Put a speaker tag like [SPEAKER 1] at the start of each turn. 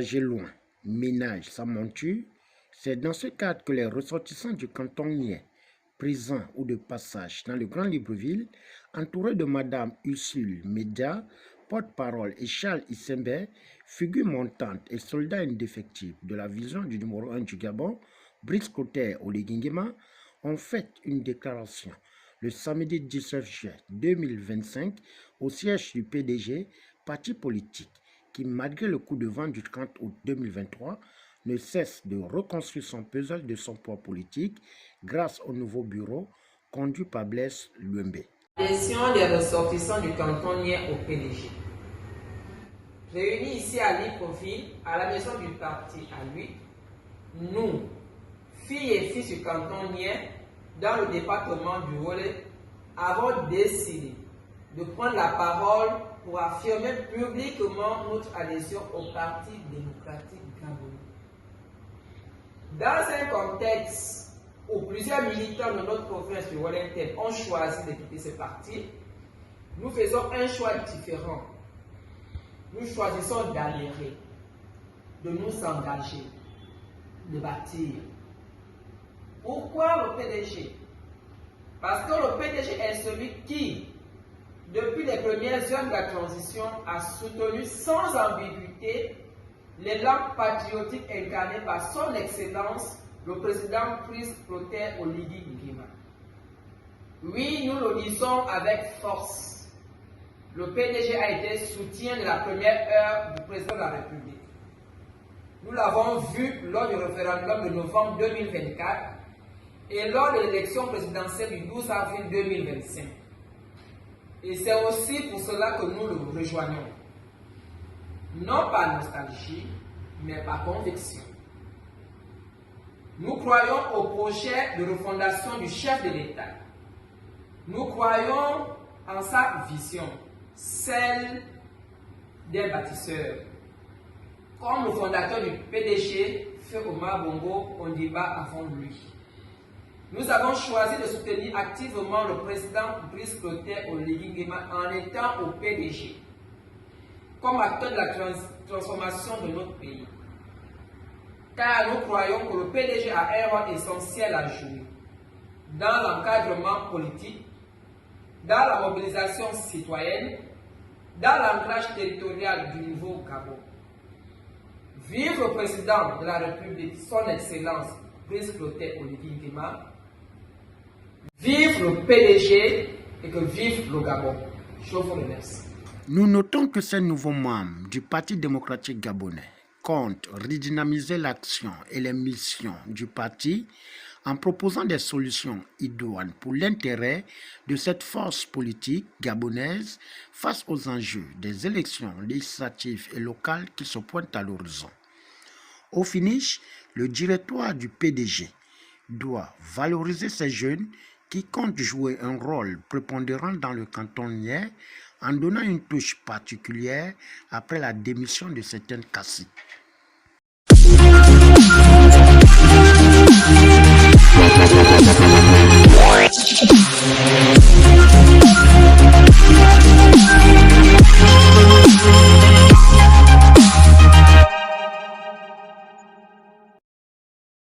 [SPEAKER 1] voyager loin, ménage sa monture. C'est dans ce cadre que les ressortissants du canton niais, présents ou de passage dans le Grand Libreville, entourés de Madame Ursule Média, porte-parole, et Charles Issembe, figure montante et soldat indéfectible de la vision du numéro 1 du Gabon, Brice Clotaire Oligui, ont fait une déclaration le samedi 19 juin 2025 au siège du PDG, parti politique, qui, malgré le coup de vent du 30 août 2023, ne cesse de reconstruire son puzzle de son poids politique grâce au nouveau bureau conduit par Blaise Luembe.
[SPEAKER 2] Adhésion des ressortissants du canton niais au PDG. Réunis ici à Libreville, à la maison du parti à lui, nous, filles et fils du canton niais, dans le département du Volé, avons décidé de prendre la parole pour affirmer publiquement notre adhésion au Parti démocratique gabonais. Dans un contexte où plusieurs militants de notre province du Wellington ont choisi de quitter ce parti, nous faisons un choix différent. Nous choisissons d'adhérer, de nous engager, de bâtir. Pourquoi le PDG? Parce que le PDG est celui qui, depuis les premières heures de la transition, a soutenu sans ambiguïté l'élan patriotique incarné par son Excellence, le président Brice Clotaire Oligui Nguema. Oui, nous le disons avec force. Le PDG a été soutien de la première heure du président de la République. Nous l'avons vu lors du référendum de novembre 2024 et lors de l'élection présidentielle du 12 avril 2025. Et c'est aussi pour cela que nous le rejoignons. Non par nostalgie, mais par conviction. Nous croyons au projet de refondation du chef de l'État. Nous croyons en sa vision, celle des bâtisseurs. Comme le fondateur du PDG, Feu Omar Bongo Ondimba avant lui. Nous avons choisi de soutenir activement le président Brice Clotaire Oligui Nguema en étant au PDG, comme acteur de la transformation de notre pays. Car nous croyons que le PDG a un rôle essentiel à jouer dans l'encadrement politique, dans la mobilisation citoyenne, dans l'ancrage territorial du nouveau Gabon. Vive le président de la République, son Excellence Brice Clotaire Oligui Nguema. Vive le PDG et que vive le Gabon. Je vous remercie.
[SPEAKER 1] Nous notons que ces nouveaux membres du Parti démocratique gabonais comptent redynamiser l'action et les missions du parti en proposant des solutions idoines pour l'intérêt de cette force politique gabonaise face aux enjeux des élections législatives et locales qui se pointent à l'horizon. Au finish, le directoire du PDG doit valoriser ces jeunes qui comptent jouer un rôle prépondérant dans le canton niais en donnant une touche particulière après la démission de certaines caciques.